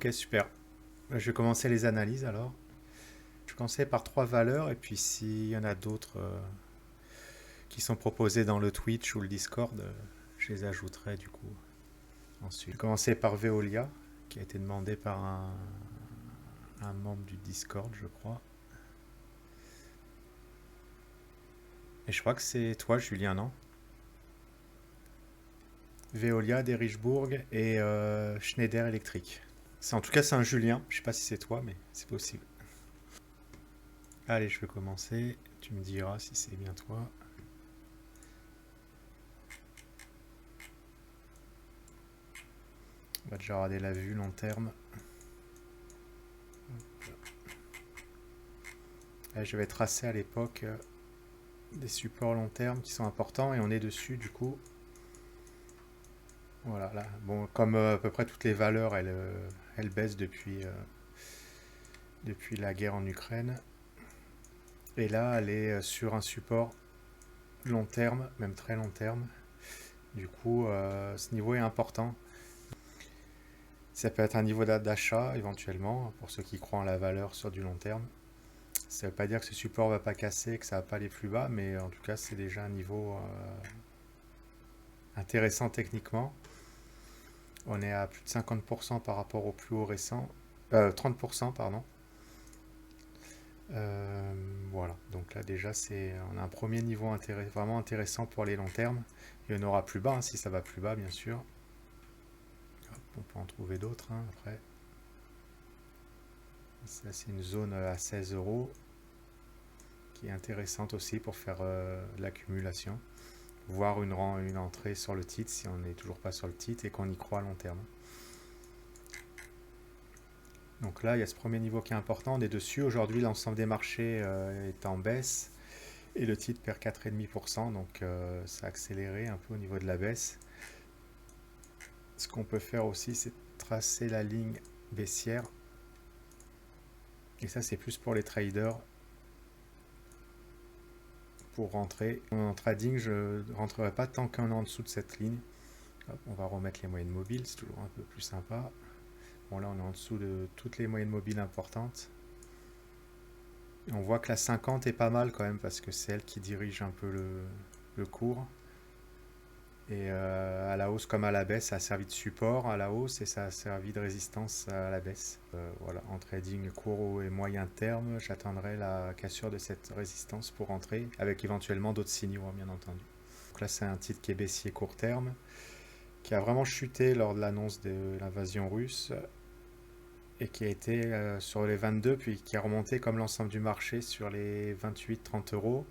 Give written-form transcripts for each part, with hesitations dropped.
Ok, super. Je vais commencer les analyses alors. Je vais commencer par trois valeurs et puis s'il y en a d'autres qui sont proposées dans le Twitch ou le Discord, je les ajouterai du coup ensuite. Je vais commencer par Veolia, qui a été demandé par un membre du Discord, je crois. Et je crois que c'est toi, Julien, non? Veolia, d'Erichbourg et Schneider Electric. En tout cas, c'est un Julien. Je sais pas si c'est toi, mais c'est possible. Allez, je vais commencer. Tu me diras si c'est bien toi. On va déjà regarder la vue long terme. Et je vais tracer à l'époque des supports long terme qui sont importants et on est dessus du coup. Voilà, là. Bon, comme à peu près toutes les valeurs, elles baissent depuis la guerre en Ukraine. Et là, elle est sur un support long terme, même très long terme. Du coup, ce niveau est important. Ça peut être un niveau d'achat éventuellement, pour ceux qui croient en la valeur sur du long terme. Ça ne veut pas dire que ce support ne va pas casser, que ça ne va pas aller plus bas, mais en tout cas, c'est déjà un niveau intéressant techniquement. On est à plus de 50% par rapport au plus haut récent. 30%, pardon. Voilà, donc là déjà, on a un premier niveau vraiment intéressant pour les longs termes. Il y en aura plus bas, hein, si ça va plus bas, bien sûr. Hop, on peut en trouver d'autres après. Ça, c'est une zone à 16 euros qui est intéressante aussi pour faire de l'accumulation. Voir une entrée sur le titre si on n'est toujours pas sur le titre et qu'on y croit à long terme. Donc là, il y a ce premier niveau qui est important. On est dessus. Aujourd'hui, l'ensemble des marchés est en baisse et le titre perd 4,5%. Donc ça a accéléré un peu au niveau de la baisse. Ce qu'on peut faire aussi, c'est tracer la ligne baissière. Et ça, c'est plus pour les traders. Pour rentrer. En trading, je ne rentrerai pas tant qu'on est en dessous de cette ligne. Hop, on va remettre les moyennes mobiles, c'est toujours un peu plus sympa. Bon, là, on est en dessous de toutes les moyennes mobiles importantes. Et on voit que la 50 est pas mal quand même parce que c'est elle qui dirige un peu le cours. Et à la hausse comme à la baisse, ça a servi de support à la hausse et ça a servi de résistance à la baisse. Voilà, en trading court et moyen terme, j'attendrai la cassure de cette résistance pour rentrer, avec éventuellement d'autres signaux, bien entendu. Donc là, c'est un titre qui est baissier court terme, qui a vraiment chuté lors de l'annonce de l'invasion russe et qui a été sur les 22, puis qui a remonté comme l'ensemble du marché sur les 28-30 euros.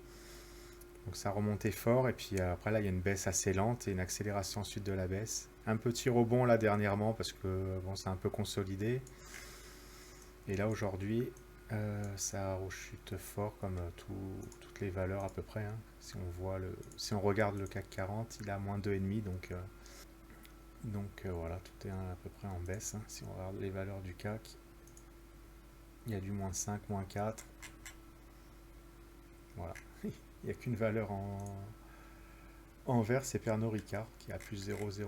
Donc ça a remonté fort, et puis après là il y a une baisse assez lente et une accélération ensuite de la baisse. Un petit rebond là dernièrement parce que bon, c'est un peu consolidé. Et là aujourd'hui ça rechute fort comme toutes les valeurs à peu près. Si on regarde le CAC 40, il est à moins 2,5, donc voilà, tout est à peu près en baisse. Si on regarde les valeurs du CAC, il y a du moins 5, moins 4. Voilà. Il n'y a qu'une valeur en vert, c'est Pernod Ricard qui a plus 0,03.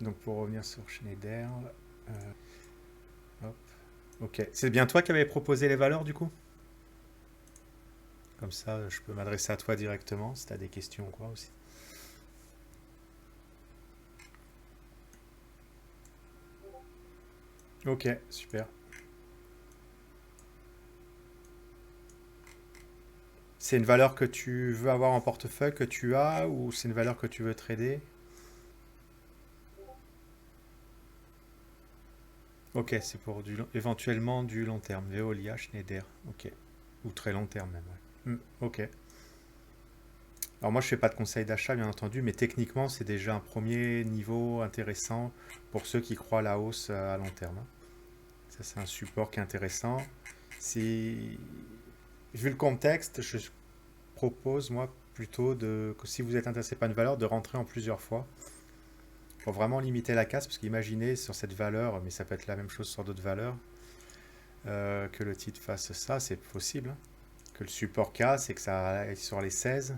Donc pour revenir sur Schneider, hop, ok. C'est bien toi qui avais proposé les valeurs du coup? Comme ça, je peux m'adresser à toi directement si tu as des questions ou quoi aussi. Ok, super. C'est une valeur que tu veux avoir en portefeuille, que tu as, ou c'est une valeur que tu veux trader? Ok, c'est pour éventuellement du long terme. Veolia, Schneider. Ok. Ou très long terme même. Ouais. Ok. Alors moi je fais pas de conseil d'achat bien entendu, mais techniquement c'est déjà un premier niveau intéressant pour ceux qui croient à la hausse à long terme. Ça c'est un support qui est intéressant. Si, vu le contexte, je propose moi plutôt que si vous êtes intéressé par une valeur, de rentrer en plusieurs fois pour vraiment limiter la casse, parce qu'imaginez sur cette valeur, mais ça peut être la même chose sur d'autres valeurs, que le titre fasse ça, c'est possible, hein. Que le support casse et que ça aille sur les 16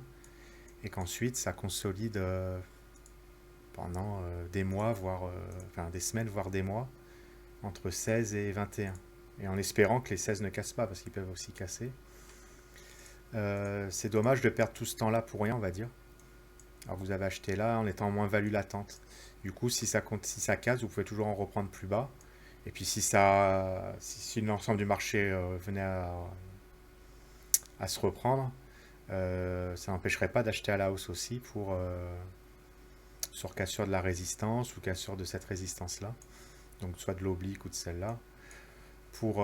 et qu'ensuite ça consolide pendant des mois, voire enfin des semaines, voire des mois. entre 16 et 21. Et en espérant que les 16 ne cassent pas, parce qu'ils peuvent aussi casser. C'est dommage de perdre tout ce temps-là pour rien, on va dire. Alors vous avez acheté là en étant en moins-value latente. Du coup, si ça casse, vous pouvez toujours en reprendre plus bas. Et puis si l'ensemble du marché venait à se reprendre, ça n'empêcherait pas d'acheter à la hausse aussi sur cassure de la résistance ou cassure de cette résistance-là. Donc soit de l'oblique ou de celle-là. Pour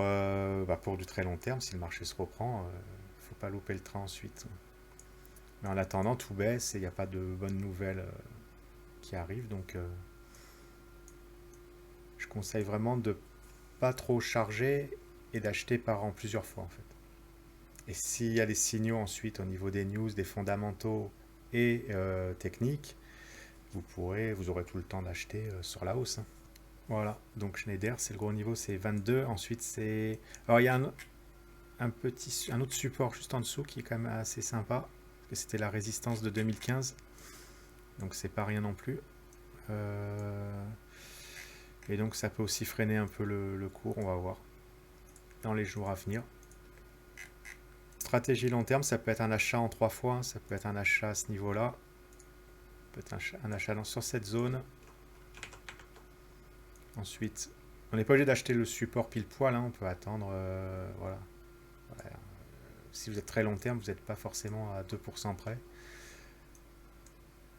du très long terme, si le marché se reprend, faut pas louper le train ensuite. Mais en attendant, tout baisse et il n'y a pas de bonnes nouvelles qui arrivent. Donc je conseille vraiment de pas trop charger et d'acheter en plusieurs fois en fait. Et s'il y a des signaux ensuite au niveau des news, des fondamentaux et techniques, vous aurez tout le temps d'acheter sur la hausse, hein. Voilà, donc Schneider, c'est le gros niveau, c'est 22. Ensuite, c'est. Alors, il y a un autre support juste en dessous qui est quand même assez sympa, parce que c'était la résistance de 2015. Donc, c'est pas rien non plus. Et donc, ça peut aussi freiner un peu le cours, on va voir, dans les jours à venir. Stratégie long terme, ça peut être un achat en 3 fois, hein. Ça peut être un achat à ce niveau-là, ça peut être un achat sur cette zone. Ensuite, on n'est pas obligé d'acheter le support pile poil, hein, on peut attendre. Voilà. Voilà. Si vous êtes très long terme, vous n'êtes pas forcément à 2% près.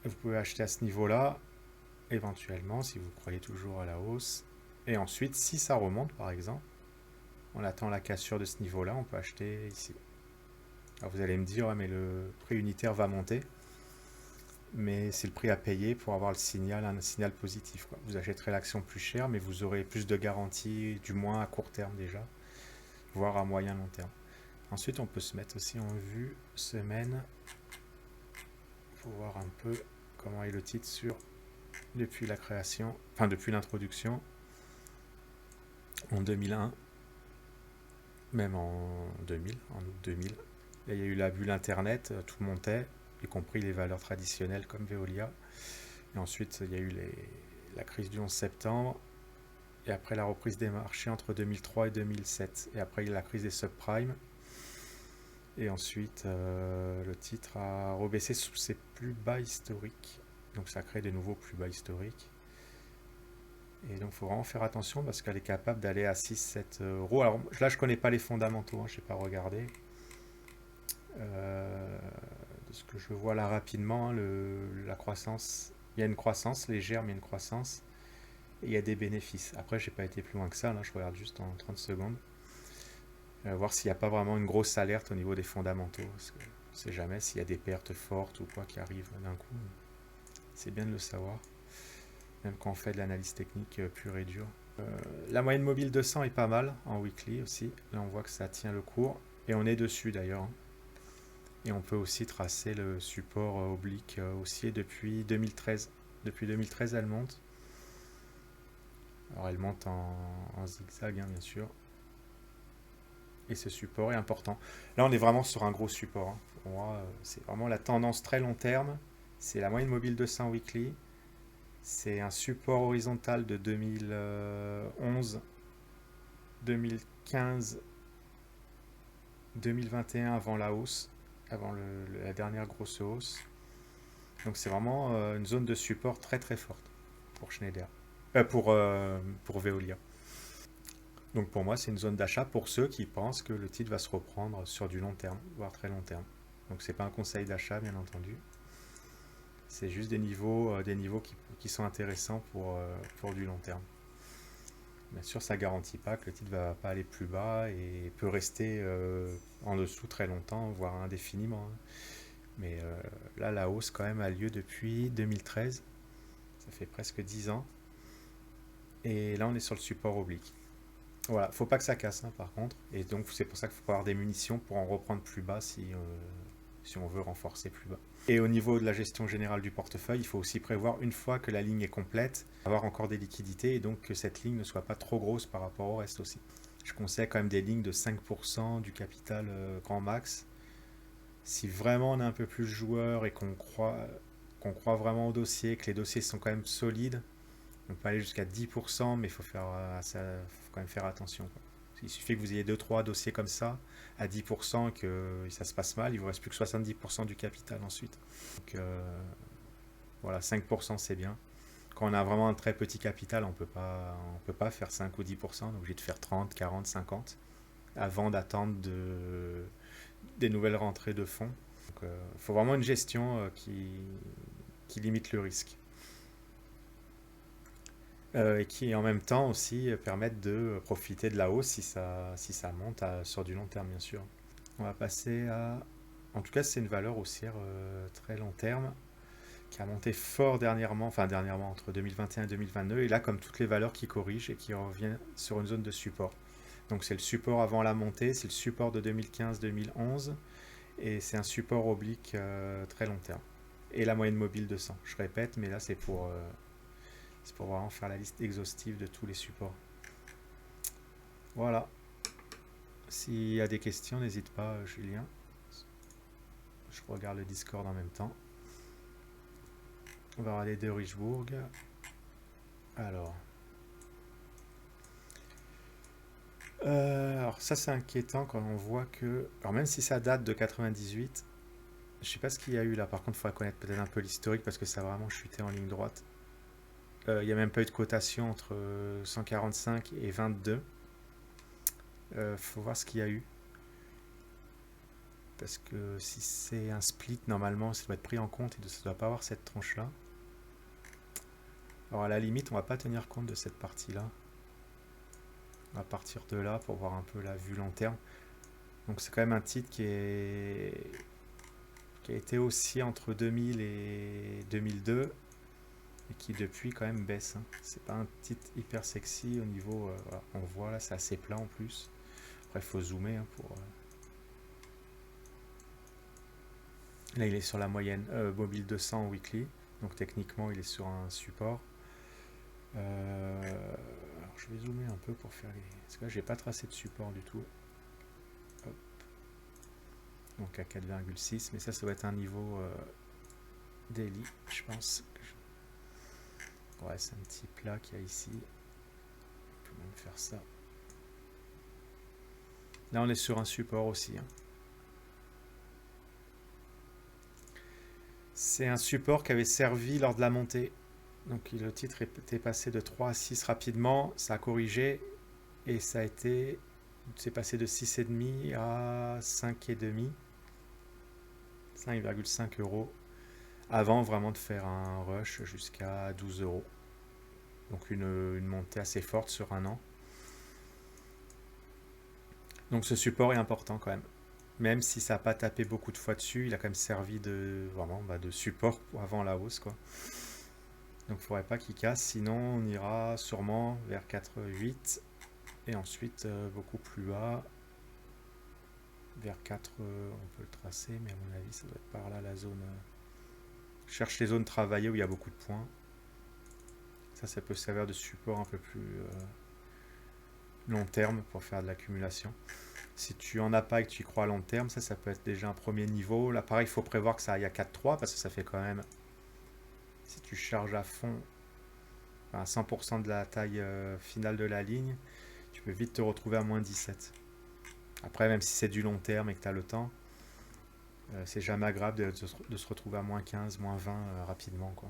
Vous pouvez acheter à ce niveau-là, éventuellement, si vous croyez toujours à la hausse. Et ensuite, si ça remonte, par exemple, on attend la cassure de ce niveau-là, on peut acheter ici. Alors vous allez me dire, ouais, mais le prix unitaire va monter. Mais c'est le prix à payer pour avoir un signal positif, quoi. Vous achèterez l'action plus cher, mais vous aurez plus de garanties, du moins à court terme déjà, voire à moyen long terme. Ensuite, on peut se mettre aussi en vue semaine pour voir un peu comment est le titre depuis la création, enfin depuis l'introduction en 2001, même en 2000, en août 2000. Là, il y a eu la bulle internet, tout montait, y compris les valeurs traditionnelles comme Veolia. Et ensuite, il y a eu la crise du 11 septembre. Et après la reprise des marchés entre 2003 et 2007. Et après, il y a la crise des subprimes. Et ensuite, le titre a rebaissé sous ses plus bas historiques. Donc ça crée de nouveaux plus bas historiques. Et donc il faut vraiment faire attention parce qu'elle est capable d'aller à 6-7 euros. Alors là, je ne connais pas les fondamentaux, hein, je n'ai pas regardé. De ce que je vois là rapidement, hein, la croissance, il y a une croissance légère, mais une croissance. Et il y a des bénéfices. Après, je n'ai pas été plus loin que ça, là, je regarde juste en 30 secondes. Voir s'il n'y a pas vraiment une grosse alerte au niveau des fondamentaux. Parce que on ne sait jamais s'il y a des pertes fortes ou quoi qui arrivent d'un coup. C'est bien de le savoir. Même quand on fait de l'analyse technique pure et dure. La moyenne mobile 200 est pas mal en weekly aussi. Là, on voit que ça tient le cours. Et on est dessus d'ailleurs, hein. Et on peut aussi tracer le support oblique haussier depuis 2013. Depuis 2013, elle monte. Alors, elle monte en zigzag, hein, bien sûr. Et ce support est important. Là, on est vraiment sur un gros support, hein. Pour moi, c'est vraiment la tendance très long terme. C'est la moyenne mobile 200 weekly. C'est un support horizontal de 2011, 2015, 2021 avant la hausse, avant la dernière grosse hausse. Donc c'est vraiment une zone de support très très forte pour Schneider, pour Veolia. Donc pour moi, c'est une zone d'achat pour ceux qui pensent que le titre va se reprendre sur du long terme, voire très long terme. Donc c'est pas un conseil d'achat, bien entendu. C'est juste des niveaux qui sont intéressants pour du long terme. Bien sûr, ça ne garantit pas que le titre ne va pas aller plus bas et peut rester en dessous très longtemps, voire indéfiniment, hein. Mais là, la hausse quand même a lieu depuis 2013. Ça fait presque 10 ans. Et là, on est sur le support oblique. Voilà, faut pas que ça casse, hein, par contre. Et donc, c'est pour ça qu'il faut avoir des munitions pour en reprendre plus bas si on veut renforcer plus bas. Et au niveau de la gestion générale du portefeuille, il faut aussi prévoir, une fois que la ligne est complète, avoir encore des liquidités et donc que cette ligne ne soit pas trop grosse par rapport au reste aussi. Je conseille quand même des lignes de 5% du capital grand max. Si vraiment on est un peu plus joueur et qu'on croit vraiment au dossier, que les dossiers sont quand même solides, On peut aller jusqu'à 10%, mais il faut quand même faire attention, quoi. Il suffit que vous ayez 2-3 dossiers comme ça, à 10%, que ça se passe mal, il vous reste plus que 70% du capital ensuite. Donc voilà, 5% c'est bien. Quand on a vraiment un très petit capital, on peut pas faire 5 ou 10%, on est obligé de faire 30, 40, 50, avant d'attendre des nouvelles rentrées de fonds. Donc il faut vraiment une gestion qui limite le risque. Et qui en même temps aussi permettent de profiter de la hausse si ça monte sur du long terme, bien sûr. On va passer à... En tout cas, c'est une valeur haussière très long terme qui a monté fort dernièrement, enfin dernièrement entre 2021 et 2022, et là comme toutes les valeurs qui corrigent et qui reviennent sur une zone de support. Donc c'est le support avant la montée, c'est le support de 2015-2011, et c'est un support oblique très long terme. Et la moyenne mobile de 100, je répète, mais là c'est pour vraiment faire la liste exhaustive de tous les supports. Voilà. S'il y a des questions, n'hésite pas, Julien. Je regarde le Discord en même temps. On va regarder de Richebourg. Alors ça c'est inquiétant quand on voit que... Alors même si ça date de 98, je sais pas ce qu'il y a eu là. Par contre, il faudra connaître peut-être un peu l'historique parce que ça a vraiment chuté en ligne droite. Il n'y a même pas eu de cotation entre 145 et 22. Faut voir ce qu'il y a eu. Parce que si c'est un split, normalement, ça doit être pris en compte et ça ne doit pas avoir cette tronche-là. Alors à la limite, on va pas tenir compte de cette partie-là. On va partir de là pour voir un peu la vue long terme. Donc c'est quand même un titre qui a été aussi entre 2000 et 2002 et qui depuis quand même baisse. C'est pas un titre hyper sexy au niveau... voilà, on voit là, c'est assez plat en plus. Après, il faut zoomer pour... Là, il est sur la moyenne mobile 200 weekly. Donc techniquement, il est sur un support. Alors, je vais zoomer un peu pour faire les... Parce que là, j'ai pas tracé de support du tout. Hop. Donc à 4,6. Mais ça doit être un niveau daily, je pense. Ouais, c'est un petit plat qu'il y a ici. On peut même faire ça. Là, on est sur un support aussi. C'est un support qui avait servi lors de la montée. Donc le titre était passé de 3 à 6 rapidement, ça a corrigé et c'est passé de 6,5 à 5,5, 5,5 euros, avant vraiment de faire un rush jusqu'à 12 euros. Donc une montée assez forte sur un an. Donc ce support est important quand même si ça n'a pas tapé beaucoup de fois dessus, il a quand même servi de support avant la hausse, quoi. Donc il ne faudrait pas qu'il casse, sinon on ira sûrement vers 4,8 et ensuite beaucoup plus bas vers 4, on peut le tracer, mais à mon avis ça doit être par là la zone. Je cherche les zones travaillées où il y a beaucoup de points. Ça peut servir de support un peu plus long terme pour faire de l'accumulation. Si tu en as pas et que tu y crois à long terme, ça peut être déjà un premier niveau. Là pareil, il faut prévoir que ça aille à 4,3 parce que ça fait quand même... Si tu charges à fond, à 100% de la taille finale de la ligne, tu peux vite te retrouver à moins 17. Après, même si c'est du long terme et que tu as le temps, c'est jamais agréable de se retrouver à moins 15, moins 20 rapidement, quoi.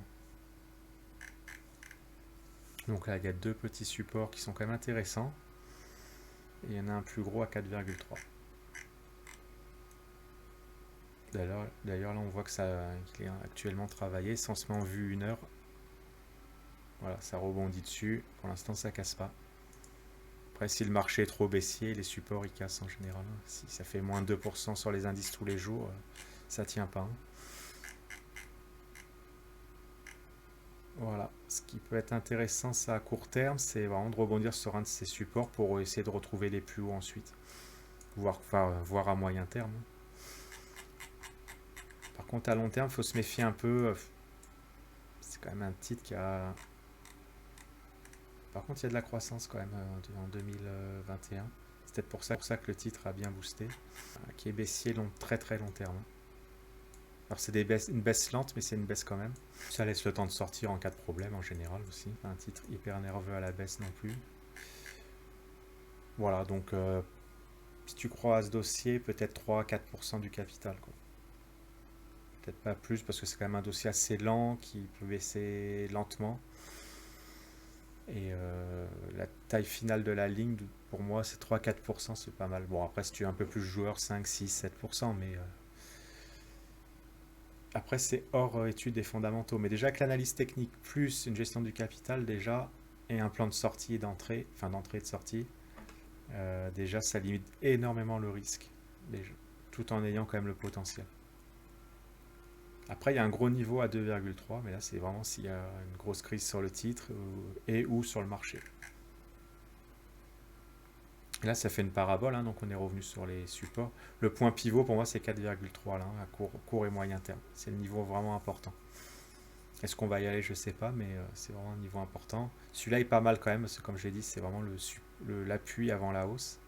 Donc là, il y a deux petits supports qui sont quand même intéressants. Et il y en a un plus gros à 4,3. D'ailleurs, là, on voit qu'il est actuellement travaillé, sensiblement vu 1 heure. Voilà, ça rebondit dessus. Pour l'instant, ça casse pas. Après, si le marché est trop baissier, les supports, ils cassent en général. Si ça fait moins 2% sur les indices tous les jours, ça tient pas. Voilà. Ce qui peut être intéressant, ça, à court terme, c'est vraiment de rebondir sur un de ces supports pour essayer de retrouver les plus hauts ensuite. Voir à moyen terme. Par contre, à long terme, il faut se méfier un peu. C'est quand même un titre qui a... Par contre, il y a de la croissance quand même en 2021. C'est peut-être pour ça que le titre a bien boosté. Qui est baissier très très long terme. Alors c'est une baisse lente, mais c'est une baisse quand même. Ça laisse le temps de sortir en cas de problème en général aussi. Pas un titre hyper nerveux à la baisse non plus. Voilà, donc si tu crois à ce dossier, peut-être 3 à 4% du capital, quoi. Peut-être pas plus parce que c'est quand même un dossier assez lent qui peut baisser lentement. Et la taille finale de la ligne, pour moi, c'est 3 à 4%, c'est pas mal. Bon, après, si tu es un peu plus joueur, 5, 6, 7%, mais après, c'est hors étude des fondamentaux. Mais déjà, avec l'analyse technique plus une gestion du capital, déjà, et un plan de sortie et d'entrée, enfin d'entrée et de sortie, déjà, ça limite énormément le risque, déjà, tout en ayant quand même le potentiel. Après, il y a un gros niveau à 2,3, mais là, c'est vraiment s'il y a une grosse crise sur le titre et ou sur le marché. Et là, ça fait une parabole, hein, donc on est revenu sur les supports. Le point pivot, pour moi, c'est 4,3 là, à court et moyen terme. C'est le niveau vraiment important. Est-ce qu'on va y aller? Je ne sais pas, mais c'est vraiment un niveau important. Celui-là est pas mal quand même, parce que comme je l'ai dit, c'est vraiment l'appui avant la hausse.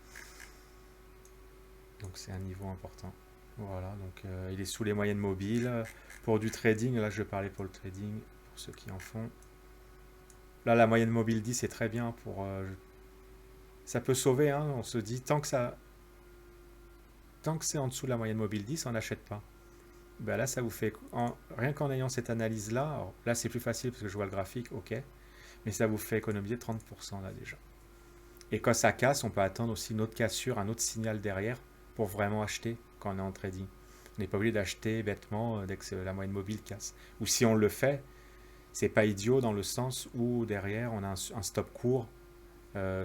Donc c'est un niveau important. Voilà, donc il est sous les moyennes mobiles. Pour du trading, là je parlais pour le trading, pour ceux qui en font. Là, la moyenne mobile 10 est très bien pour... ça peut sauver, hein, on se dit, tant que c'est en dessous de la moyenne mobile 10, on n'achète pas. Ben là, ça vous fait... rien qu'en ayant cette analyse-là, là c'est plus facile parce que je vois le graphique, ok, mais ça vous fait économiser 30% là déjà. Et quand ça casse, on peut attendre aussi une autre cassure, un autre signal derrière pour vraiment acheter quand on est en trading. On n'est pas obligé d'acheter bêtement dès que la moyenne mobile casse. Ou si on le fait, c'est pas idiot dans le sens où derrière on a un stop court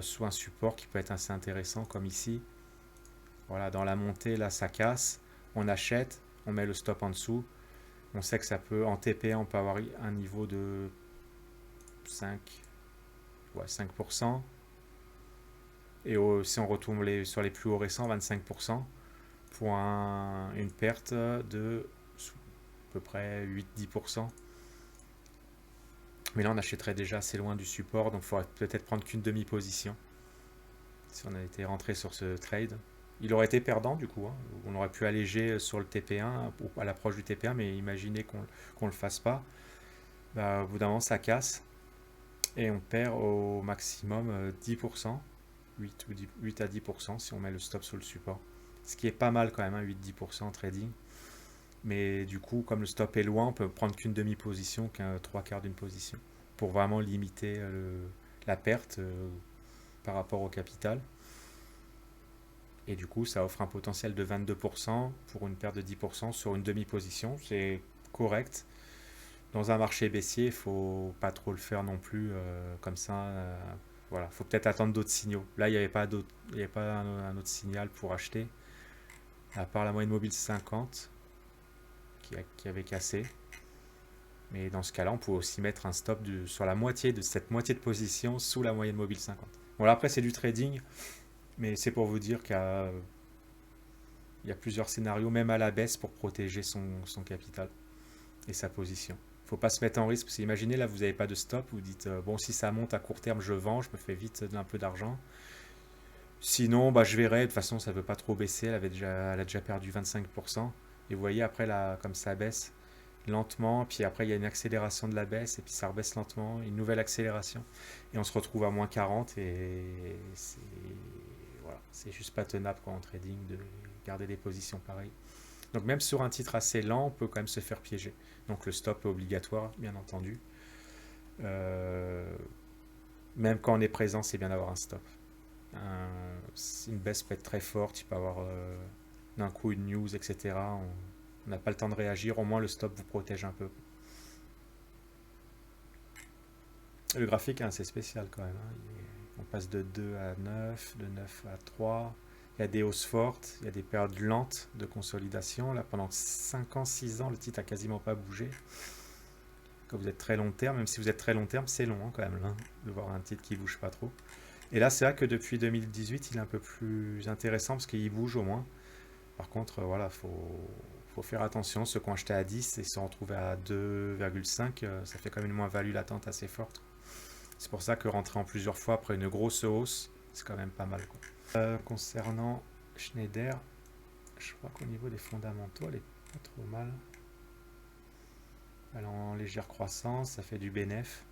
sous un support qui peut être assez intéressant comme ici. Voilà, dans la montée là ça casse, on achète, on met le stop en dessous. On sait que ça peut, en TP1 on peut avoir un niveau de 5, ouais, 5%. Et si on retourne sur les plus hauts récents, 25%, pour une perte de à peu près 8-10%. Mais là, on achèterait déjà assez loin du support, donc il faudrait peut-être prendre qu'une demi-position. Si on a été rentré sur ce trade. Il aurait été perdant du coup, hein. On aurait pu alléger sur le TP1 ou à l'approche du TP1, mais imaginez qu'on ne le fasse pas. Bah, au bout d'un moment, ça casse et on perd au maximum 10%. 8 à 10% si on met le stop sur le support. Ce qui est pas mal quand même, hein, 8-10% en trading. Mais du coup, comme le stop est loin, on peut prendre qu'une demi-position, qu'un trois quarts d'une position, pour vraiment limiter la perte par rapport au capital. Et du coup, ça offre un potentiel de 22% pour une perte de 10% sur une demi-position. C'est correct. Dans un marché baissier, il ne faut pas trop le faire non plus comme ça. Voilà, faut peut-être attendre d'autres signaux. Là, il n'y avait pas un autre signal pour acheter, à part la moyenne mobile 50 qui avait cassé. Mais dans ce cas-là, on peut aussi mettre un stop sur la moitié de cette moitié de position sous la moyenne mobile 50. Bon, là, après, c'est du trading, mais c'est pour vous dire il y a plusieurs scénarios, même à la baisse, pour protéger son capital et sa position. Il ne faut pas se mettre en risque, parce que imaginez, là, vous n'avez pas de stop, vous dites, bon, si ça monte à court terme, je vends, je me fais vite un peu d'argent. Sinon, bah, je verrai, de toute façon, ça ne veut pas trop baisser, elle a déjà perdu 25%. Et vous voyez, après, là, comme ça baisse lentement, puis après, il y a une accélération de la baisse, et puis ça rebaisse lentement, une nouvelle accélération. Et on se retrouve à moins 40, et c'est juste pas tenable quoi, en trading de garder des positions pareilles. Donc même sur un titre assez lent, on peut quand même se faire piéger. Donc le stop est obligatoire, bien entendu. Euh, Même quand on est présent, c'est bien d'avoir un stop. Une baisse peut être très forte, il peut y avoir d'un coup une news, etc. On n'a pas le temps de réagir, au moins le stop vous protège un peu. Le graphique est assez spécial quand même, hein. On passe de 2 à 9, de 9 à 3. Il y a des hausses fortes, il y a des périodes lentes de consolidation. Là, pendant 5 ans, 6 ans, le titre a quasiment pas bougé. Quand vous êtes très long terme, même si vous êtes très long terme, c'est long hein, quand même, là, de voir un titre qui bouge pas trop. Et là, c'est vrai que depuis 2018, il est un peu plus intéressant parce qu'il bouge au moins. Par contre, voilà, faut faire attention. Ceux qui ont acheté à 10 et se sont retrouvés à 2,5, ça fait quand même une moins-value latente assez forte. C'est pour ça que rentrer en plusieurs fois après une grosse hausse, c'est quand même pas mal, quoi. Concernant Schneider, je crois qu'au niveau des fondamentaux, elle est pas trop mal. Elle est en légère croissance, ça fait du bénéf.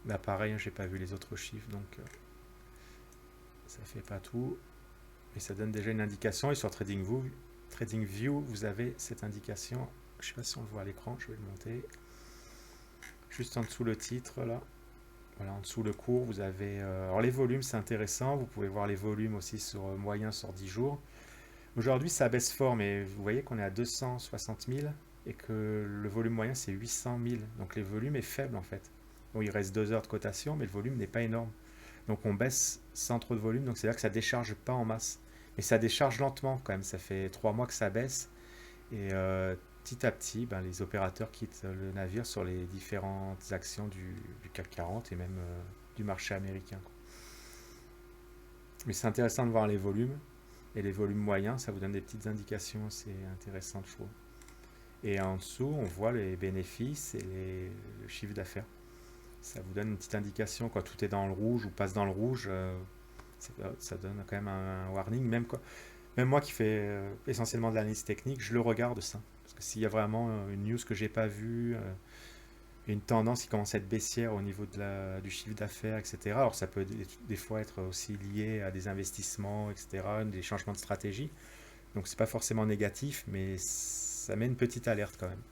Là pareil, hein, j'ai pas vu les autres chiffres, donc ça fait pas tout. Mais ça donne déjà une indication. Et sur TradingView, vous avez cette indication. Je sais pas si on le voit à l'écran, je vais le monter. Juste en dessous le titre là. Voilà, en dessous le cours, vous avez... alors les volumes, c'est intéressant. Vous pouvez voir les volumes aussi sur moyen sur 10 jours. Aujourd'hui, ça baisse fort, mais vous voyez qu'on est à 260 000 et que le volume moyen, c'est 800 000. Donc le volume est faible en fait. Bon, il reste 2 heures de cotation, mais le volume n'est pas énorme. Donc on baisse sans trop de volume, donc c'est là que ça décharge pas en masse. Mais ça décharge lentement quand même. Ça fait 3 mois que ça baisse. Et petit à petit, ben, les opérateurs quittent le navire sur les différentes actions du CAC 40 et même du marché américain, quoi. Mais c'est intéressant de voir les volumes. Et les volumes moyens, ça vous donne des petites indications assez intéressantes, je trouve. Et en dessous, on voit les bénéfices et le chiffre d'affaires. Ça vous donne une petite indication quand tout est dans le rouge ou passe dans le rouge. Ça donne quand même un warning. Même moi qui fais essentiellement de l'analyse technique, je le regarde ça. Parce que s'il y a vraiment une news que j'ai pas vue, une tendance qui commence à être baissière au niveau du chiffre d'affaires, etc. Alors ça peut des fois être aussi lié à des investissements, etc., des changements de stratégie. Donc c'est pas forcément négatif, mais ça met une petite alerte quand même.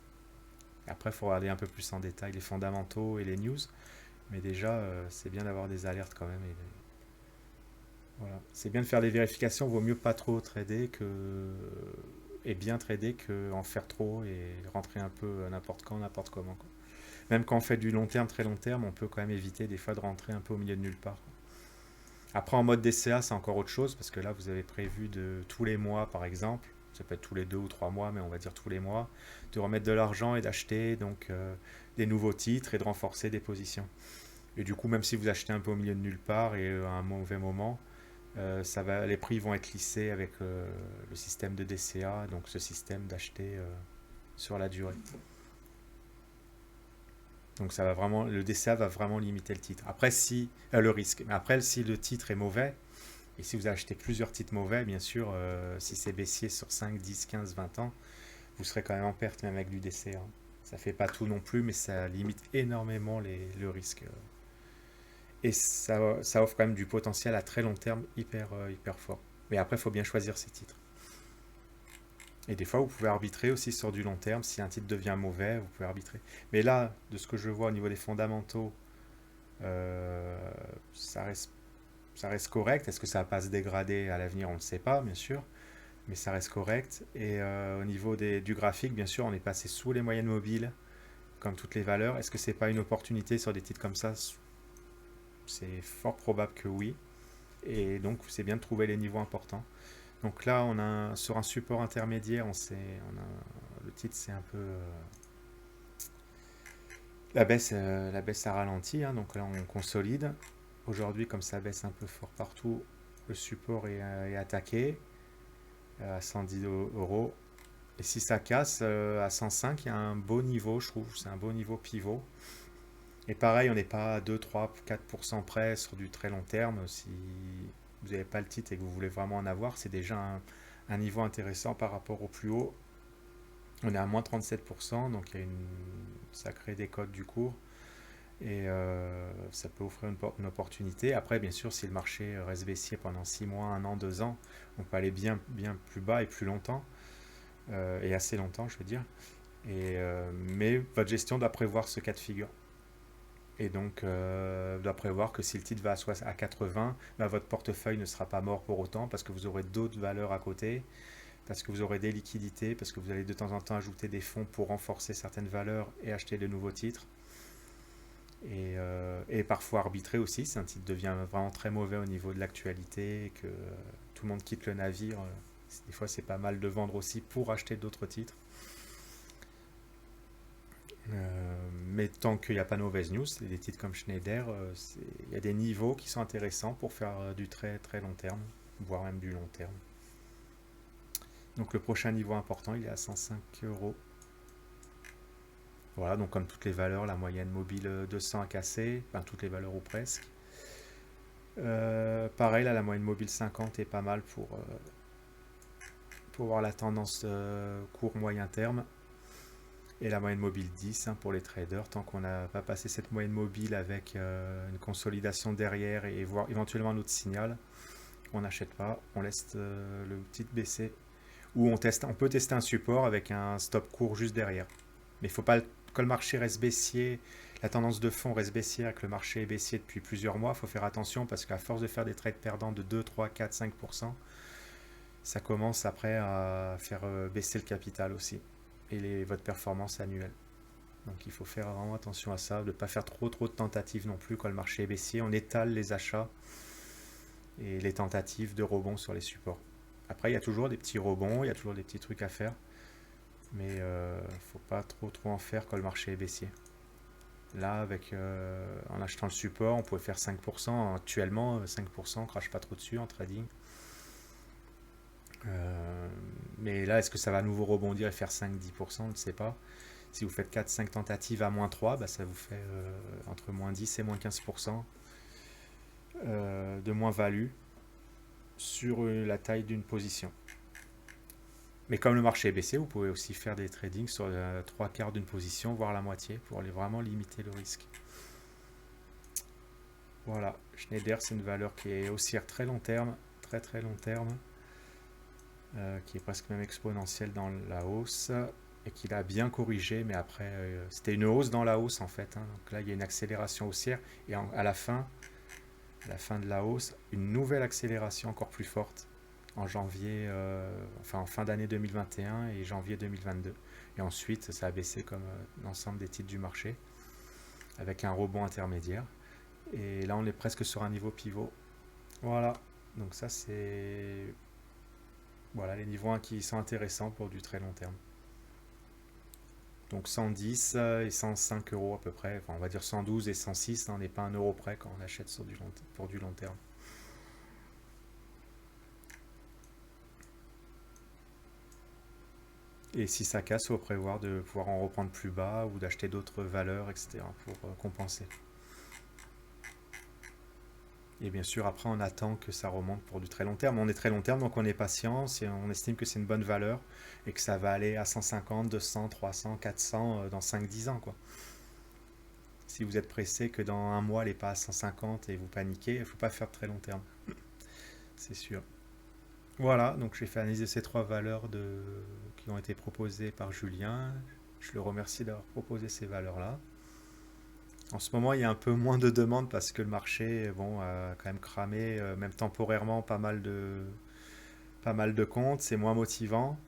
Après, il faut regarder un peu plus en détail les fondamentaux et les news. Mais déjà, c'est bien d'avoir des alertes quand même. Voilà. C'est bien de faire des vérifications. Vaut mieux pas trop trader et bien trader que en faire trop et rentrer un peu n'importe quand, n'importe comment, quoi. Même quand on fait du long terme, très long terme, on peut quand même éviter des fois de rentrer un peu au milieu de nulle part, quoi. Après, en mode DCA, c'est encore autre chose parce que là, vous avez prévu de tous les mois, par exemple, ça peut être tous les 2 ou 3 mois, mais on va dire tous les mois, de remettre de l'argent et d'acheter donc des nouveaux titres et de renforcer des positions. Et du coup, même si vous achetez un peu au milieu de nulle part et à un mauvais moment, les prix vont être lissés avec le système de DCA, donc ce système d'acheter sur la durée. Donc le DCA va vraiment limiter le titre. Après, le risque. Mais après, si le titre est mauvais, et si vous achetez plusieurs titres mauvais, bien sûr, si c'est baissier sur 5, 10, 15, 20 ans, vous serez quand même en perte même avec du DCA. Ça fait pas tout non plus, mais ça limite énormément le risque. Et ça offre quand même du potentiel à très long terme hyper fort. Mais après, il faut bien choisir ses titres. Et des fois, vous pouvez arbitrer aussi sur du long terme. Si un titre devient mauvais, vous pouvez arbitrer. Mais là, de ce que je vois au niveau des fondamentaux, euh, ça reste correct. Est-ce que ça va pas se dégrader à l'avenir? On ne le sait pas, bien sûr. Mais ça reste correct. Et au niveau du graphique, bien sûr, on est passé sous les moyennes mobiles, comme toutes les valeurs. Est-ce que c'est pas une opportunité sur des titres comme ça? C'est fort probable que oui. Et donc, c'est bien de trouver les niveaux importants. Donc là, sur un support intermédiaire, le titre, c'est un peu la baisse a ralenti, hein, donc là, on consolide. Aujourd'hui, comme ça baisse un peu fort partout, le support est attaqué à 110 euros. Et si ça casse à 105, il y a un beau niveau, je trouve. C'est un beau niveau pivot. Et pareil, on n'est pas à 2, 3, 4% près sur du très long terme. Si vous n'avez pas le titre et que vous voulez vraiment en avoir, c'est déjà un niveau intéressant par rapport au plus haut. On est à moins 37%, donc il y a une sacrée décote du cours. Et ça peut offrir une opportunité. Après, bien sûr, si le marché reste baissier pendant 6 mois, 1 an, 2 ans, on peut aller bien plus bas et plus longtemps. Et assez longtemps, je veux dire. Mais votre gestion doit prévoir ce cas de figure. Et donc, doit prévoir que si le titre va à 80, bah, votre portefeuille ne sera pas mort pour autant parce que vous aurez d'autres valeurs à côté, parce que vous aurez des liquidités, parce que vous allez de temps en temps ajouter des fonds pour renforcer certaines valeurs et acheter de nouveaux titres. Et parfois arbitrer aussi, si un titre devient vraiment très mauvais au niveau de l'actualité et que tout le monde quitte le navire, des fois c'est pas mal de vendre aussi pour acheter d'autres titres. Mais tant qu'il n'y a pas de mauvaise news, des titres comme Schneider, il y a des niveaux qui sont intéressants pour faire du très très long terme, voire même du long terme. Donc le prochain niveau important, il est à 105 euros. Voilà, donc comme toutes les valeurs, la moyenne mobile 200 à casser, enfin toutes les valeurs ou presque. Pareil, là, la moyenne mobile 50 est pas mal pour voir la tendance court-moyen terme. Et la moyenne mobile 10 hein, pour les traders. Tant qu'on n'a pas passé cette moyenne mobile avec une consolidation derrière et voir éventuellement un autre signal, on n'achète pas, on laisse le petit baisser. Ou on peut tester un support avec un stop court juste derrière. Mais il faut pas, quand le marché reste baissier, la tendance de fond reste baissière, que le marché est baissier depuis plusieurs mois, il faut faire attention parce qu'à force de faire des trades perdants de 2, 3, 4, 5%, ça commence après à faire baisser le capital aussi et votre performance annuelle. Donc il faut faire vraiment attention à ça, de ne pas faire trop de tentatives non plus quand le marché est baissier. On étale les achats et les tentatives de rebond sur les supports. Après, il y a toujours des petits rebonds, il y a toujours des petits trucs à faire, mais il ne faut pas trop en faire quand le marché est baissier. Là, en achetant le support, on pouvait faire 5%. Actuellement, 5%, on ne crache pas trop dessus en trading. Mais là, est-ce que ça va à nouveau rebondir et faire 5-10%? On ne sait pas. Si vous faites 4-5 tentatives à moins 3, bah, ça vous fait entre moins 10 et moins 15% de moins-value sur la taille d'une position. Mais comme le marché est baissé, vous pouvez aussi faire des tradings sur 3/4 d'une position, voire la moitié, pour aller vraiment limiter le risque. Voilà, Schneider, c'est une valeur qui est haussière très long terme, très long terme, qui est presque même exponentielle dans la hausse, et qu'il a bien corrigé, mais après, c'était une hausse dans la hausse en fait. Hein. Donc là, il y a une accélération haussière, et à la fin de la hausse, une nouvelle accélération encore plus forte en janvier, en fin d'année 2021 et janvier 2022. Et ensuite, ça a baissé comme l'ensemble des titres du marché, avec un rebond intermédiaire. Et là, on est presque sur un niveau pivot. Voilà, donc ça c'est voilà, les niveaux qui sont intéressants pour du très long terme. Donc 110 et 105 euros à peu près, enfin, on va dire 112 et 106, on n'est pas 1 euro près quand on achète pour du long terme. Et si ça casse, il faut prévoir de pouvoir en reprendre plus bas ou d'acheter d'autres valeurs, etc. pour compenser. Et bien sûr, après, on attend que ça remonte pour du très long terme. On est très long terme, donc on est patient. On estime que c'est une bonne valeur et que ça va aller à 150, 200, 300, 400 dans 5-10 ans, quoi. Si vous êtes pressé que dans un mois, elle n'est pas à 150 et vous paniquez, il ne faut pas faire de très long terme. C'est sûr. Voilà, donc j'ai fait analyser ces trois valeurs qui ont été proposées par Julien. Je le remercie d'avoir proposé ces valeurs-là. En ce moment, il y a un peu moins de demandes parce que le marché a quand même cramé, même temporairement, pas mal de comptes. C'est moins motivant.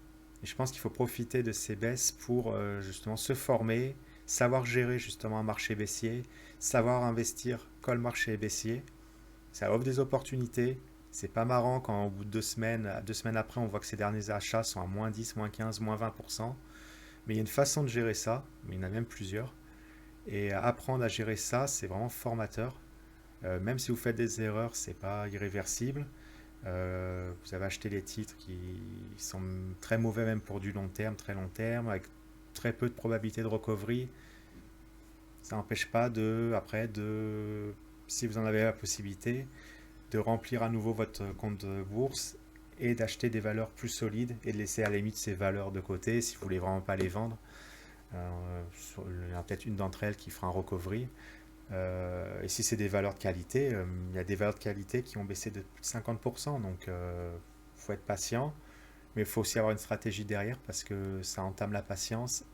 Et je pense qu'il faut profiter de ces baisses pour justement se former, savoir gérer justement un marché baissier, savoir investir quand le marché est baissier. Ça offre des opportunités. C'est pas marrant quand au bout de 2 semaines après, on voit que ces derniers achats sont à moins 10, moins 15, moins 20%. Mais il y a une façon de gérer ça, mais il y en a même plusieurs. Et apprendre à gérer ça, c'est vraiment formateur. Même si vous faites des erreurs, c'est pas irréversible. Vous avez acheté des titres qui sont très mauvais même pour du long terme, très long terme, avec très peu de probabilité de recovery. Ça n'empêche pas si vous en avez la possibilité, de remplir à nouveau votre compte de bourse et d'acheter des valeurs plus solides et de laisser à la limite ces valeurs de côté si vous voulez vraiment pas les vendre. Il y en a peut-être une d'entre elles qui fera un recovery. Et si c'est des valeurs de qualité, il y a des valeurs de qualité qui ont baissé de plus de 50%. Donc, il faut être patient. Mais il faut aussi avoir une stratégie derrière parce que ça entame la patience.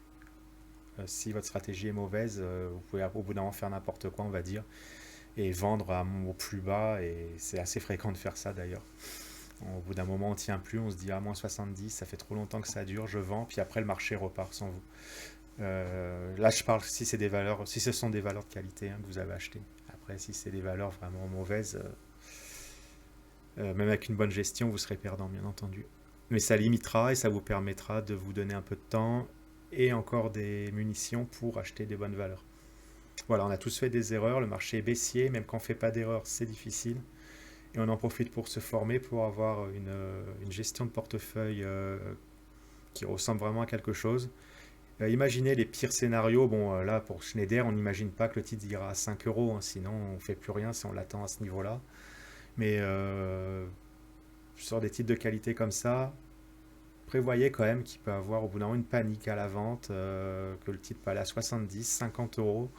Si votre stratégie est mauvaise, vous pouvez au bout d'un moment faire n'importe quoi, on va dire, et vendre au plus bas. Et c'est assez fréquent de faire ça d'ailleurs. Au bout d'un moment, on ne tient plus, on se dit à moins 70, ça fait trop longtemps que ça dure, je vends, puis après le marché repart sans vous. Là, je parle si ce sont des valeurs de qualité que vous avez achetées. Après, si c'est des valeurs vraiment mauvaises, même avec une bonne gestion, vous serez perdant, bien entendu. Mais ça limitera et ça vous permettra de vous donner un peu de temps et encore des munitions pour acheter des bonnes valeurs. Voilà, on a tous fait des erreurs, le marché est baissier, même quand on ne fait pas d'erreurs, c'est difficile. Et on en profite pour se former, pour avoir une gestion de portefeuille qui ressemble vraiment à quelque chose. Imaginez les pires scénarios. Bon, là, pour Schneider, on n'imagine pas que le titre ira à 5 euros, hein, sinon on ne fait plus rien si on l'attend à ce niveau-là. Mais sur des titres de qualité comme ça, prévoyez quand même qu'il peut avoir au bout d'un moment une panique à la vente, que le titre peut aller à 70, 50 euros.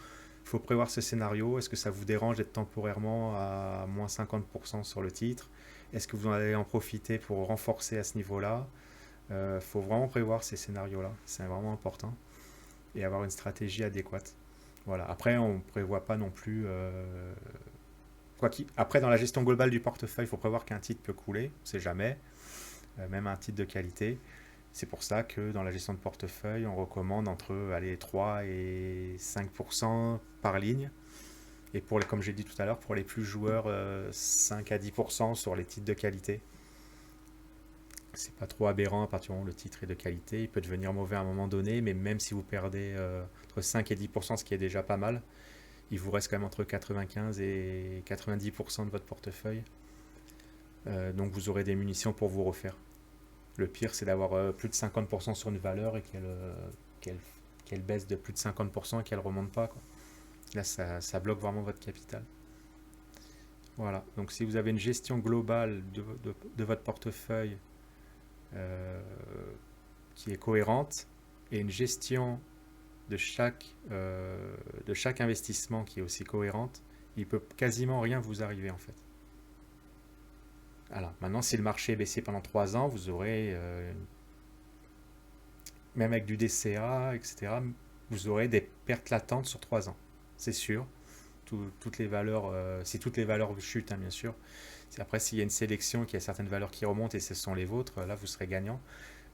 Il faut prévoir ce scénario. Est-ce que ça vous dérange d'être temporairement à moins 50% sur le titre? Est-ce que vous en allez en profiter pour renforcer à ce niveau-là? Il faut vraiment prévoir ces scénarios-là. C'est vraiment important. Et avoir une stratégie adéquate. Voilà. Après, on ne prévoit pas non plus. Après, dans la gestion globale du portefeuille, il faut prévoir qu'un titre peut couler. On ne sait jamais. Même un titre de qualité. C'est pour ça que dans la gestion de portefeuille, on recommande entre allez, 3 et 5% par ligne. Et pour comme j'ai dit tout à l'heure, pour les plus joueurs, 5 à 10% sur les titres de qualité. C'est pas trop aberrant à partir du moment où le titre est de qualité. Il peut devenir mauvais à un moment donné, mais même si vous perdez entre 5 et 10%, ce qui est déjà pas mal, il vous reste quand même entre 95 et 90% de votre portefeuille. Donc vous aurez des munitions pour vous refaire. Le pire, c'est d'avoir plus de 50% sur une valeur et qu'elle baisse de plus de 50% et qu'elle ne remonte pas, quoi. Là, ça bloque vraiment votre capital. Voilà. Donc, si vous avez une gestion globale de votre portefeuille euh, qui est cohérente et une gestion de chaque investissement qui est aussi cohérente, il peut quasiment rien vous arriver en fait. Alors, maintenant, si le marché est baissé pendant 3 ans, vous aurez, même avec du DCA, etc., vous aurez des pertes latentes sur 3 ans. C'est sûr. Toutes les valeurs, si toutes les valeurs chutent, hein, bien sûr. Après, s'il y a une sélection, qu'il y a certaines valeurs qui remontent et ce sont les vôtres, là, vous serez gagnant.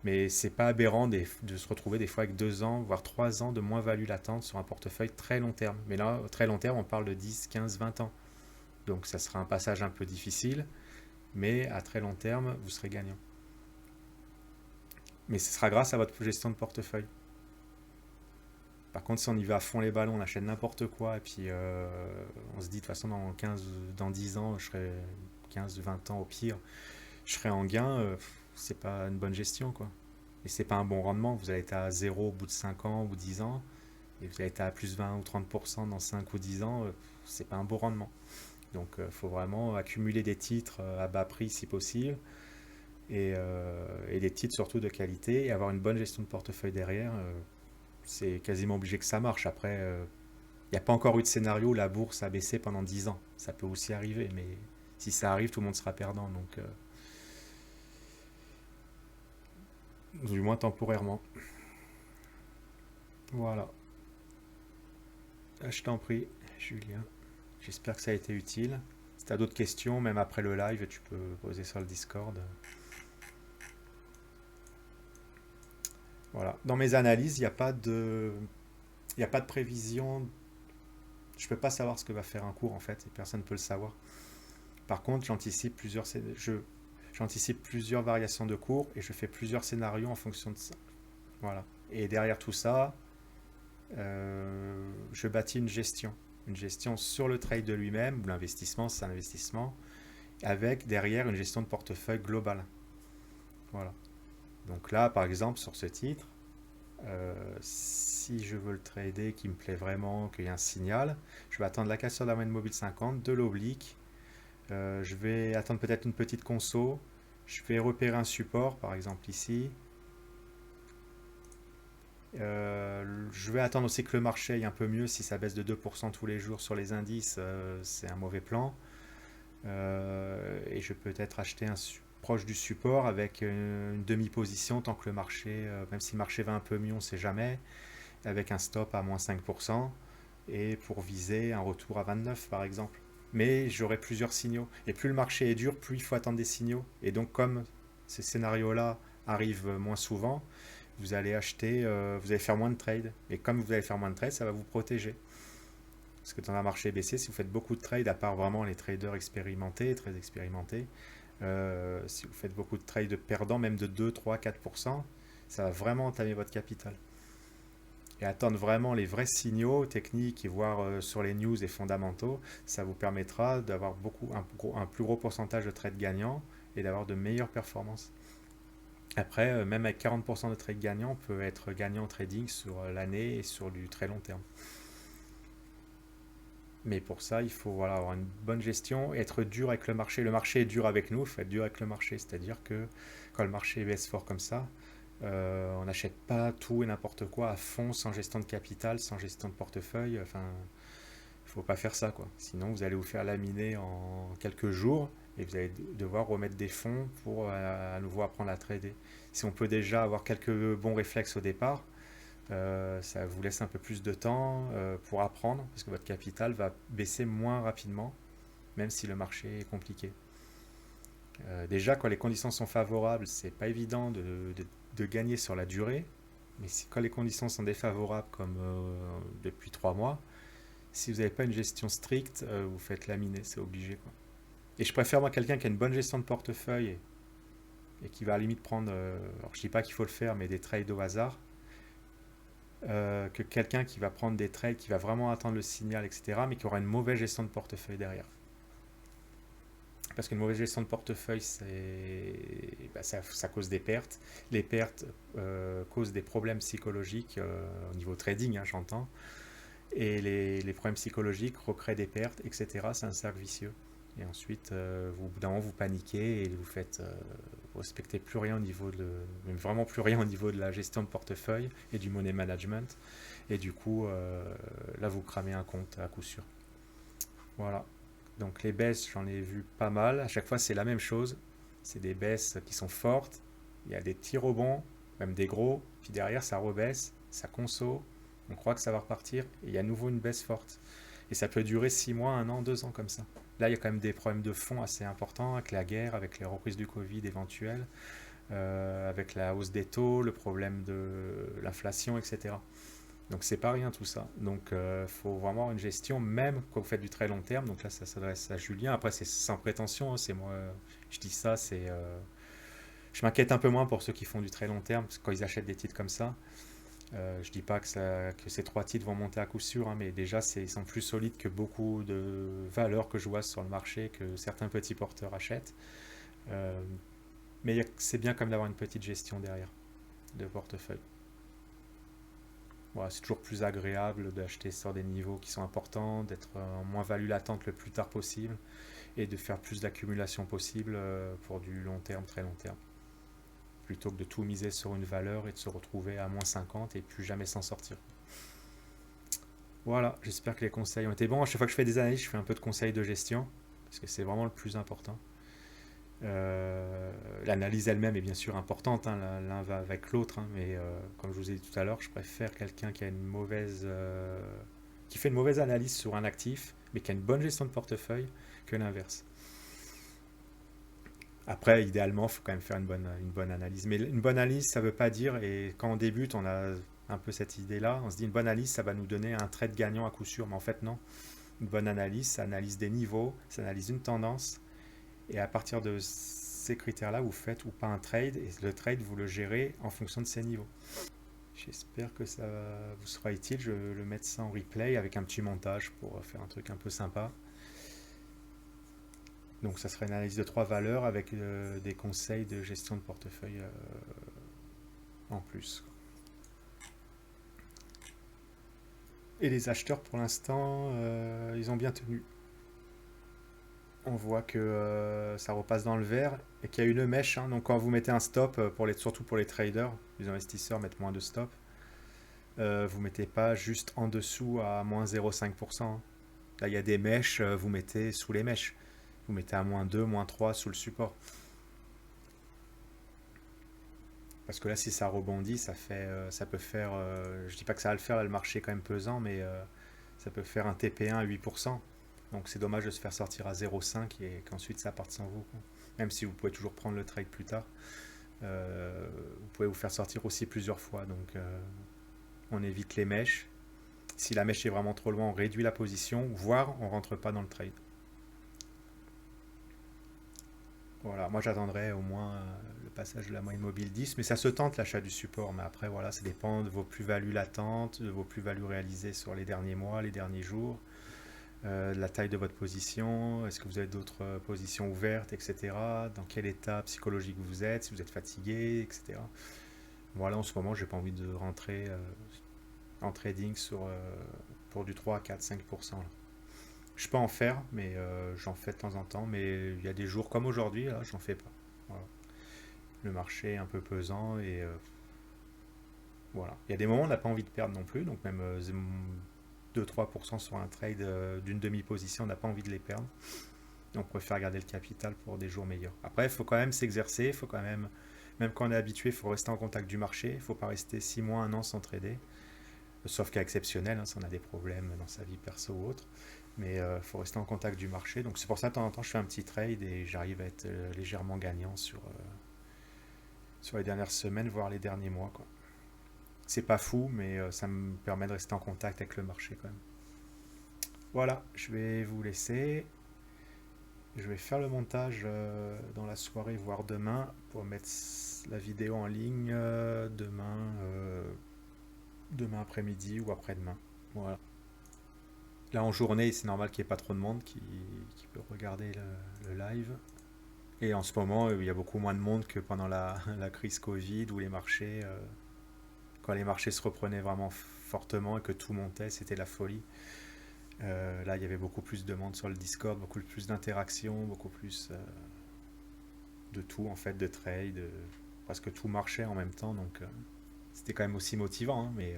Mais c'est pas aberrant de se retrouver des fois avec 2 ans, voire 3 ans de moins-value latente sur un portefeuille très long terme. Mais là, très long terme, on parle de 10, 15, 20 ans. Donc ça sera un passage un peu difficile, mais à très long terme, vous serez gagnant. Mais ce sera grâce à votre gestion de portefeuille. Par contre, si on y va à fond les ballons, on achète n'importe quoi, et puis on se dit de toute façon dans 10 ans, je serai 15, 20 ans au pire, je serai en gain, c'est pas une bonne gestion, quoi. Et c'est pas un bon rendement. Vous allez être à zéro au bout de 5 ans ou 10 ans, et vous allez être à plus 20 ou 30% dans 5 ou 10 ans, c'est pas un beau rendement. Donc il faut vraiment accumuler des titres à bas prix si possible, et des titres surtout de qualité, et avoir une bonne gestion de portefeuille derrière. C'est quasiment obligé que ça marche. Après, il n'y a pas encore eu de scénario où la bourse a baissé pendant 10 ans. Ça peut aussi arriver, mais si ça arrive, tout le monde sera perdant. Donc, du moins temporairement. Voilà. Je t'en prie, Julien. J'espère que ça a été utile. Si tu as d'autres questions, même après le live, tu peux poser sur le Discord. Voilà. Dans mes analyses, il n'y a pas de prévision. Je ne peux pas savoir ce que va faire un cours en fait, et personne ne peut le savoir. Par contre, j'anticipe plusieurs variations de cours et je fais plusieurs scénarios en fonction de ça. Voilà. Et derrière tout ça, je bâtis une gestion. Une gestion sur le trade de lui-même, ou l'investissement, c'est un investissement, avec derrière une gestion de portefeuille globale. Voilà. Donc là, par exemple, sur ce titre, si je veux le trader, qui me plaît vraiment, qu'il y a un signal, je vais attendre la cassure de la moyenne mobile 50, de l'oblique. Je vais attendre peut-être une petite conso. Je vais repérer un support, par exemple ici. Je vais attendre aussi que le marché aille un peu mieux. Si ça baisse de 2% tous les jours sur les indices, c'est un mauvais plan. Et je peux peut-être acheter proche du support avec une demi-position tant que le marché, même si le marché va un peu mieux, on ne sait jamais, avec un stop à moins 5% et pour viser un retour à 29 par exemple. Mais j'aurai plusieurs signaux. Et plus le marché est dur, plus il faut attendre des signaux. Et donc comme ces scénarios-là arrivent moins souvent, vous allez vous allez faire moins de trades. Et comme vous allez faire moins de trades, ça va vous protéger. Parce que dans un marché baissier, si vous faites beaucoup de trades, à part vraiment les traders expérimentés, très expérimentés, si vous faites beaucoup de trades perdants, même de 2, 3, 4%, ça va vraiment entamer votre capital. Et attendre vraiment les vrais signaux techniques et voir sur les news et fondamentaux, ça vous permettra d'avoir un plus gros pourcentage de trades gagnants et d'avoir de meilleures performances. Après, même avec 40% de trades gagnants, on peut être gagnant en trading sur l'année et sur du très long terme. Mais pour ça, il faut avoir une bonne gestion et être dur avec le marché. Le marché est dur avec nous, il faut être dur avec le marché. C'est-à-dire que quand le marché baisse fort comme ça, On n'achète pas tout et n'importe quoi à fond, sans gestion de capital, sans gestion de portefeuille. Enfin, il faut pas faire ça, quoi. Sinon, vous allez vous faire laminer en quelques jours et vous allez devoir remettre des fonds pour à nouveau apprendre à trader. Si on peut déjà avoir quelques bons réflexes au départ, ça vous laisse un peu plus de temps pour apprendre parce que votre capital va baisser moins rapidement, même si le marché est compliqué. Déjà, quand les conditions sont favorables, c'est pas évident de gagner sur la durée. Mais quand les conditions sont défavorables, comme depuis 3 mois, si vous n'avez pas une gestion stricte, vous faites laminer, c'est obligé, quoi. Et je préfère moi quelqu'un qui a une bonne gestion de portefeuille et qui va à la limite prendre, alors je dis pas qu'il faut le faire, mais des trades au hasard, que quelqu'un qui va prendre des trades, qui va vraiment attendre le signal, etc., mais qui aura une mauvaise gestion de portefeuille derrière. Parce qu'une mauvaise gestion de portefeuille, bah, ça cause des pertes. Les pertes causent des problèmes psychologiques au niveau trading, hein, j'entends. Et les problèmes psychologiques recréent des pertes, etc. C'est un cercle vicieux. Et ensuite, au bout d'un moment, vous paniquez et vous respectez plus rien au niveau même vraiment plus rien au niveau de la gestion de portefeuille et du money management. Et du coup, là, vous cramez un compte à coup sûr. Voilà. Donc les baisses, j'en ai vu pas mal. À chaque fois, c'est la même chose. C'est des baisses qui sont fortes. Il y a des petits rebonds, même des gros. Puis derrière, ça rebaisse, ça conso. On croit que ça va repartir. Et il y a à nouveau une baisse forte. Et ça peut durer 6 mois, 1 an, 2 ans comme ça. Là, il y a quand même des problèmes de fond assez importants avec la guerre, avec les reprises du Covid éventuelles, avec la hausse des taux, le problème de l'inflation, etc. Donc c'est pas rien tout ça. Donc faut vraiment avoir une gestion, même quand vous faites du très long terme. Donc là, ça s'adresse à Julien. Après, c'est sans prétention, hein, c'est moi, je dis ça, je m'inquiète un peu moins pour ceux qui font du très long terme, parce que quand ils achètent des titres comme ça. Je dis pas que ces 3 titres vont monter à coup sûr, hein, mais déjà ils sont plus solides que beaucoup de valeurs que je vois sur le marché, que certains petits porteurs achètent. Euh, mais c'est bien comme d'avoir une petite gestion derrière de portefeuille. Voilà, c'est toujours plus agréable d'acheter sur des niveaux qui sont importants, d'être en moins-value latente le plus tard possible et de faire plus d'accumulation possible pour du long terme, très long terme. Plutôt que de tout miser sur une valeur et de se retrouver à -50 et plus jamais s'en sortir. Voilà, j'espère que les conseils ont été bons. À chaque fois que je fais des analyses, je fais un peu de conseils de gestion, parce que c'est vraiment le plus important. L'analyse elle-même est bien sûr importante, hein, l'un va avec l'autre, hein, mais comme je vous ai dit tout à l'heure, je préfère quelqu'un qui a qui fait une mauvaise analyse sur un actif, mais qui a une bonne gestion de portefeuille, que l'inverse. Après, idéalement, il faut quand même faire une bonne analyse. Mais une bonne analyse, ça ne veut pas dire, et quand on débute, on a un peu cette idée-là, on se dit une bonne analyse, ça va nous donner un trade gagnant à coup sûr, mais en fait non. Une bonne analyse, ça analyse des niveaux, ça analyse une tendance, et à partir de ces critères-là, vous faites ou pas un trade, et le trade, vous le gérez en fonction de ces niveaux. J'espère que ça vous sera utile, je vais le mettre ça en replay avec un petit montage pour faire un truc un peu sympa. Donc ça sera une analyse de 3 valeurs avec des conseils de gestion de portefeuille en plus. Et les acheteurs pour l'instant, ils ont bien tenu. On voit que ça repasse dans le vert et qu'il y a une mèche, hein. Donc quand vous mettez un stop, surtout pour les traders, les investisseurs mettent moins de stop. Vous mettez pas juste en dessous à -0,5%, hein. Là il y a des mèches, vous mettez sous les mèches. Vous mettez à -2, -3 sous le support. Parce que là, si ça rebondit, ça peut faire. Je dis pas que ça va le faire, là, le marché est quand même pesant, mais ça peut faire un TP1 à 8%. Donc c'est dommage de se faire sortir à 0,5 et qu'ensuite ça parte sans vous, quoi. Même si vous pouvez toujours prendre le trade plus tard, vous pouvez vous faire sortir aussi plusieurs fois. Donc on évite les mèches. Si la mèche est vraiment trop loin, on réduit la position, voire on rentre pas dans le trade. Voilà, moi j'attendrai au moins le passage de la moyenne mobile 10, mais ça se tente l'achat du support. Mais après, voilà, ça dépend de vos plus-values latentes, de vos plus-values réalisées sur les derniers mois, les derniers jours, de la taille de votre position, est-ce que vous avez d'autres positions ouvertes, etc. Dans quel état psychologique vous êtes, si vous êtes fatigué, etc. Voilà, en ce moment, j'ai pas envie de rentrer en trading pour du 3, 4, 5%. Là. Je peux en faire, mais j'en fais de temps en temps. Mais il y a des jours comme aujourd'hui, là, j'en fais pas. Voilà. Le marché est un peu pesant et Voilà. Il y a des moments où on n'a pas envie de perdre non plus, donc même 2-3% sur un trade d'une demi-position, on n'a pas envie de les perdre. On préfère garder le capital pour des jours meilleurs. Après, il faut quand même s'exercer, il faut quand même quand on est habitué, il faut rester en contact du marché, il ne faut pas rester 6 mois, 1 an sans trader. Sauf cas exceptionnel, hein, si on a des problèmes dans sa vie perso ou autre. Mais il faut rester en contact du marché. Donc c'est pour ça de temps en temps je fais un petit trade et j'arrive à être légèrement gagnant sur les dernières semaines, voire les derniers mois, quoi. C'est pas fou, mais ça me permet de rester en contact avec le marché quand même. Voilà, je vais vous laisser. Je vais faire le montage dans la soirée, voire demain, pour mettre la vidéo en ligne demain après-midi ou après-demain. Voilà. Là en journée, c'est normal qu'il n'y ait pas trop de monde qui peut regarder le live. Et en ce moment, il y a beaucoup moins de monde que pendant la crise Covid où quand les marchés se reprenaient vraiment fortement et que tout montait, c'était la folie. Là, il y avait beaucoup plus de monde sur le Discord, beaucoup plus d'interactions, beaucoup plus de tout en fait, de trade, parce que tout marchait en même temps, donc c'était quand même aussi motivant. Hein, mais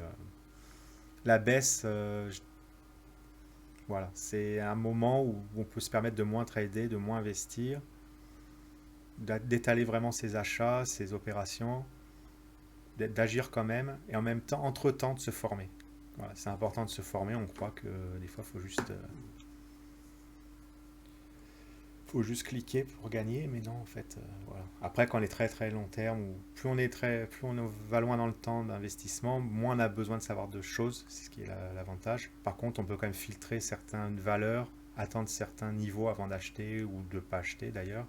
la baisse, voilà, c'est un moment où on peut se permettre de moins trader, de moins investir, d'étaler vraiment ses achats, ses opérations, d'agir quand même, et en même temps, entre-temps, de se former. Voilà, c'est important de se former, on croit que des fois, faut juste cliquer pour gagner, mais non, en fait, voilà. Après, quand on est très très long terme, ou plus on va loin dans le temps d'investissement, moins on a besoin de savoir de choses, c'est ce qui est l'avantage. Par contre, on peut quand même filtrer certaines valeurs, attendre certains niveaux avant d'acheter ou de ne pas acheter d'ailleurs.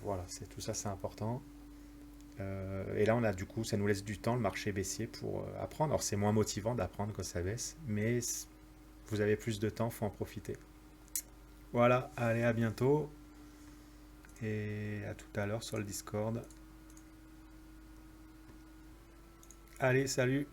Voilà, tout ça, c'est important. Et là, du coup, ça nous laisse du temps, le marché baissier, pour apprendre. Alors, c'est moins motivant d'apprendre quand ça baisse, mais vous avez plus de temps, il faut en profiter. Voilà, allez, à bientôt et à tout à l'heure sur le Discord. Allez, salut!